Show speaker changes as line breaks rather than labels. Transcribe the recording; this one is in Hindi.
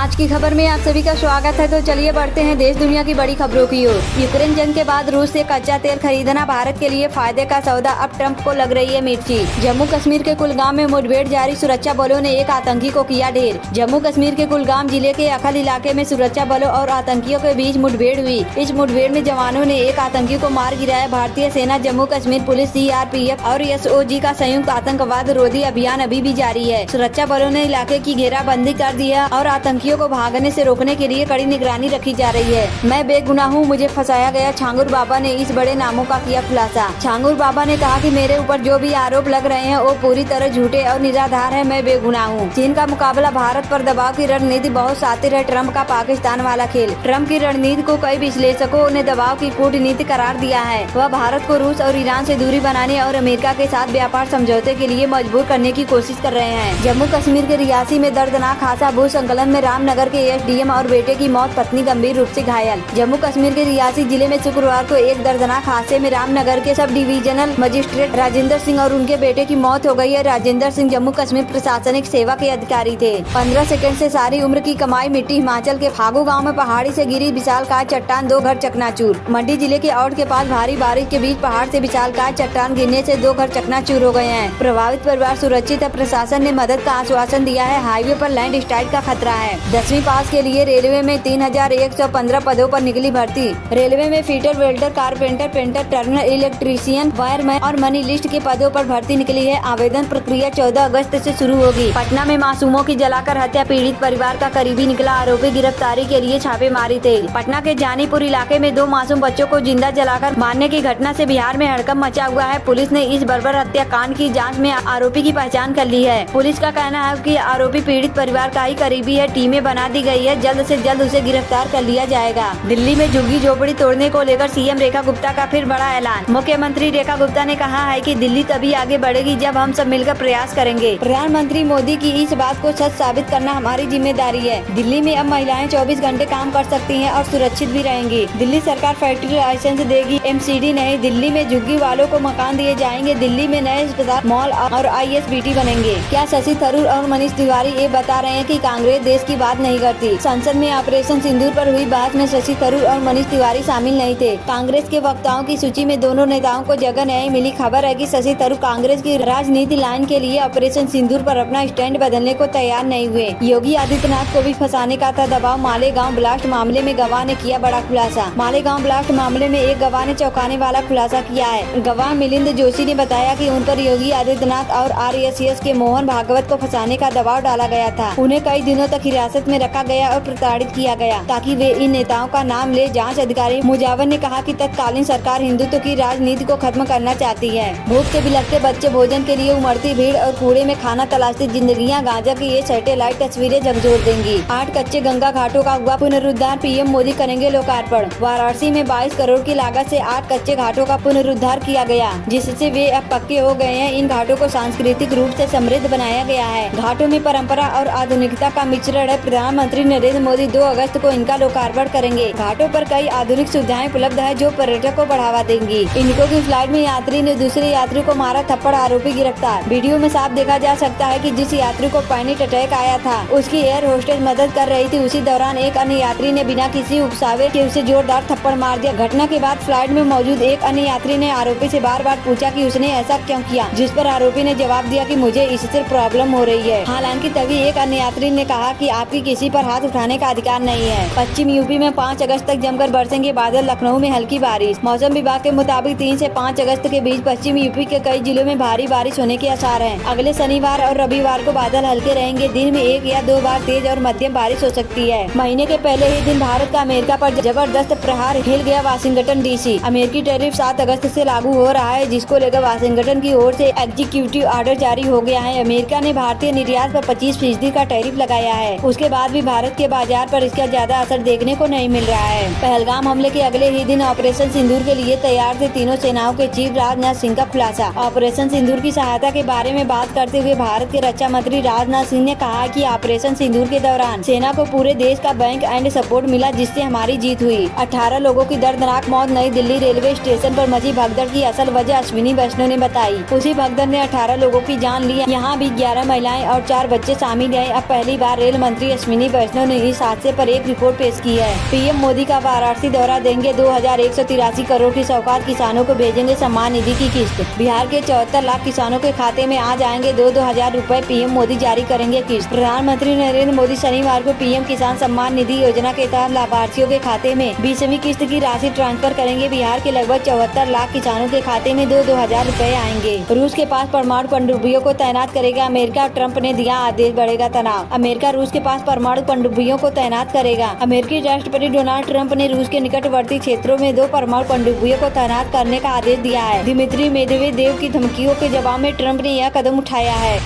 आज की खबर में आप सभी का स्वागत है। तो चलिए बढ़ते हैं देश दुनिया की बड़ी खबरों की ओर। यूक्रेन जंग के बाद रूस से कच्चा तेल खरीदना भारत के लिए फायदे का सौदा, अब ट्रंप को लग रही है मिर्ची। जम्मू कश्मीर के कुलगाम में मुठभेड़ जारी, सुरक्षा बलों ने एक आतंकी को किया ढेर। जम्मू कश्मीर के कुलगाम जिले के अखल इलाके में सुरक्षा बलों और आतंकियों के बीच मुठभेड़ हुई। इस मुठभेड़ में जवानों ने एक आतंकी को मार गिराया। भारतीय सेना, जम्मू कश्मीर पुलिस, CRPF और SOG का संयुक्त आतंकवाद रोधी अभियान अभी भी जारी है। सुरक्षा बलों ने इलाके की घेराबंदी कर दिया और आतंकियों को भागने से रोकने के लिए कड़ी निगरानी रखी जा रही है। मैं बेगुनाह हूँ, मुझे फंसाया गया, छांगुर बाबा ने इस बड़े नामों का किया खुलासा। छांगुर बाबा ने कहा कि मेरे ऊपर जो भी आरोप लग रहे हैं वो पूरी तरह झूठे और निराधार है। मैं बेगुनाह हूँ। चीन का मुकाबला, भारत पर दबाव की रणनीति बहुत शातिर है। ट्रंप का पाकिस्तान वाला खेल। ट्रंप की रणनीति को कई विश्लेषकों ने दबाव की कूटनीति करार दिया है। वह भारत को रूस और ईरान से दूरी बनाने और अमेरिका के साथ व्यापार समझौते के लिए मजबूर करने की कोशिश कर रहे हैं। जम्मू कश्मीर के रियासी में दर्दनाक हादसा, भूस्खलन में रामनगर के SDM और बेटे की मौत, पत्नी गंभीर रूप से घायल। जम्मू कश्मीर के रियासी जिले में शुक्रवार को एक दर्दनाक हादसे में रामनगर के sub divisional magistrate Rajendra Singh और उनके बेटे की मौत हो गई है। राजेंद्र सिंह जम्मू कश्मीर प्रशासनिक सेवा के अधिकारी थे। 15 सेकंड से सारी उम्र की कमाई मिट्टी। हिमाचल के फागू गांव में पहाड़ी से गिरी विशालकाय चट्टान, 2 घर चकनाचूर। मंडी जिले के औड के पास भारी बारिश के बीच पहाड़ से विशालकाय चट्टान गिरने से 2 घर चकनाचूर हो गए हैं। प्रभावित परिवार सुरक्षित है। प्रशासन ने मदद का आश्वासन दिया है। हाईवे पर लैंड स्लाइड का खतरा है। 10वीं पास के लिए रेलवे में 3115 पदों पर निकली भर्ती। रेलवे में fitter, welder, carpenter, painter, terminal electrician, wireman और मनी लिस्ट के पदों पर भर्ती निकली है। आवेदन प्रक्रिया 14 अगस्त से शुरू होगी। पटना में मासूमों की जलाकर हत्या, पीड़ित परिवार का करीबी निकला आरोपी, गिरफ्तारी के लिए छापेमारी तेज। पटना के जानीपुर इलाके में 2 मासूम बच्चों को जिंदा जलाकर मारने की घटना से बिहार में हड़कंप मचा हुआ है। पुलिस ने इस बर्बर हत्याकांड की जांच में आरोपी की पहचान कर ली है। पुलिस का कहना है कि आरोपी पीड़ित परिवार का ही करीबी है। टीमें बना दी गई है। जल्द से जल्द उसे गिरफ्तार कर लिया जाएगा। दिल्ली में झुग्गी झोपड़ी तोड़ने को लेकर CM रेखा गुप्ता का फिर बड़ा ऐलान। मुख्यमंत्री रेखा गुप्ता ने कहा है कि दिल्ली तभी आगे बढ़ेगी जब हम सब मिलकर प्रयास करेंगे। प्रधानमंत्री मोदी की इस बात को सच साबित करना हमारी जिम्मेदारी है। दिल्ली में अब महिलाएं 24 घंटे काम कर सकती हैं और सुरक्षित भी रहेंगी। दिल्ली सरकार फैक्ट्री लाइसेंस देगी, MCD नहीं। दिल्ली में झुग्गी वालों को मकान दिए जाएंगे। दिल्ली में नए अस्पताल, मॉल और ISBT बनेंगे। क्या शशि थरूर और मनीष तिवारी ये बता रहे हैं कि कांग्रेस देश की बात नहीं करती। संसद में ऑपरेशन सिंदूर पर हुई बहस में शशि थरूर और मनीष तिवारी शामिल नहीं थे। कांग्रेस के वक्ताओं की सूची में दोनों नेताओं को जगह नहीं मिली। खबर है कि शशि थरूर कांग्रेस की राजनीति लाइन के लिए ऑपरेशन सिंदूर पर अपना स्टैंड बदलने को तैयार नहीं हुए। योगी आदित्यनाथ को भी फंसाने का था दबाव। मालेगांव ब्लास्ट मामले में गवाह ने किया बड़ा खुलासा। मालेगांव ब्लास्ट मामले में एक गवाह ने चौंकाने वाला खुलासा किया है। गवाह मिलिंद जोशी ने बताया कि उन पर योगी आदित्यनाथ और RSS के मोहन भागवत को फंसाने का दबाव डाला गया था। उन्हें कई दिनों तक हिरासत में रखा गया और प्रताड़ित किया गया ताकि वे इन नेताओं का नाम ले। जांच अधिकारी मुजावर ने कहा कि तत्कालीन सरकार हिंदुत्व की राजनीति को खत्म करना चाहती है। भूख से बिलखते बच्चे, भोजन के लिए उमड़ती भीड़ और कूड़े में खाना तलाशती जिंदगियां, गांजा की ये सैटेलाइट तस्वीरें झकझोर देंगी। 8 कच्चे गंगा घाटों का हुआ पुनरुद्धार, PM मोदी करेंगे लोकार्पण। वाराणसी में 22 करोड़ की लागत से 8 कच्चे घाटों का पुनरुद्धार किया गया, जिससे वे अब पक्के हो गए हैं। इन घाटों को सांस्कृतिक रूप से समृद्ध बनाया गया है। घाटों में परंपरा और आधुनिकता का मिश्रण है। प्रधानमंत्री नरेंद्र मोदी 2 अगस्त को इनका लोकार्पण करेंगे। घाटों पर कई आधुनिक सुविधाएं उपलब्ध है जो पर्यटक को बढ़ावा देंगी। इंडिगो की फ्लाइट में यात्री ने दूसरे यात्री को मारा थप्पड़, आरोपी गिरफ्तार। वीडियो में साफ देखा जा सकता है कि जिस यात्री को पैनिक अटैक आया था उसकी एयर होस्टेस मदद कर रही थी। उसी दौरान एक अन्य यात्री ने बिना किसी उपसावे के उसे जोरदार थप्पड़ मार दिया। घटना के बाद फ्लाइट में मौजूद एक अन्य यात्री ने आरोपी से बार-बार पूछा कि उसने ऐसा क्यों किया, जिस पर आरोपी ने जवाब दिया कि मुझे इससे प्रॉब्लम हो रही है। हालांकि तभी एक अन्य यात्री ने कहा कि आपकी किसी पर हाथ उठाने का अधिकार नहीं है। पश्चिम यूपी में 5 अगस्त तक जमकर बरसेंगे बादल, लखनऊ में हल्की बारिश। मौसम विभाग के मुताबिक 3 से 5 अगस्त के बीच पश्चिम यूपी के कई जिलों में भारी बारिश होने के आसार हैं। अगले शनिवार और रविवार को बादल हल्के रहेंगे। दिन में 1 या 2 बार तेज और मध्यम बारिश हो सकती है। महीने के पहले ही दिन भारत का अमेरिका पर जबरदस्त प्रहार, हिल गया वाशिंगटन DC। अमेरिकी टैरिफ 7 अगस्त से लागू हो रहा है, जिसको लेकर वाशिंगटन की ओर से एग्जीक्यूटिव ऑर्डर जारी हो गया है। अमेरिका ने भारतीय निर्यात पर 25% का टैरिफ लगाया है। उसके बाद भी भारत के बाजार पर इसका ज्यादा असर देखने को नहीं मिल रहा है। पहलगाम हमले के अगले ही दिन ऑपरेशन सिंदूर के लिए तैयार थे तीनों सेनाओं के चीफ। राजनाथ सिंह का खुलासा। ऑपरेशन सिंदूर की सहायता के बारे में बात करते हुए भारत के रक्षा मंत्री राजनाथ सिंह ने कहा कि ऑपरेशन सिंदूर के दौरान सेना को पूरे देश का बैंक एंड सपोर्ट मिला, जिससे हमारी जीत हुई। 18 लोगों की दर्दनाक मौत। नई दिल्ली रेलवे स्टेशन पर मची भगदड़ की असल वजह अश्विनी वैष्णव ने बताई। उसी भगदड़ ने 18 लोगों की जान ली। यहाँ भी 11 महिलाएं और 4 बच्चे शामिल हैं। अब पहली बार रेल मंत्री अश्विनी वैष्णव ने इस हादसे पर एक रिपोर्ट पेश की है। पीएम मोदी का वाराणसी दौरा, देंगे 2183 करोड़ की सौगात, किसानों को भेजेंगे सम्मान निधि की किस्त। बिहार के 74 लाख किसानों के खाते में आ जाएंगे 2-2 हजार रूपए, पीएम मोदी जारी करेंगे किस्त। प्रधानमंत्री नरेंद्र मोदी शनिवार को पीएम किसान सम्मान निधि योजना के तहत लाभार्थियों के खाते में 20वीं किस्त की राशि ट्रांसफर करेंगे। बिहार के लगभग 74 लाख किसानों के खाते में 2-2 हजार रूपए आएंगे। रूस के पास परमाणु पनडुब्बियों को तैनात करेगा अमेरिका, ट्रंप ने दिया आदेश, बढ़ेगा तनाव। अमेरिका रूस के पास परमाणु पनडुब्बियों को तैनात करेगा। अमेरिकी राष्ट्रपति डोनाल्ड ट्रंप ने रूस के निकटवर्ती क्षेत्रों में 2 परमाणु पनडुब्बियों को तैनात करने का आदेश दिया है। दिमित्री मेदवेदेव की धमकियों के जवाब में ट्रंप ने यह कदम उठाया है।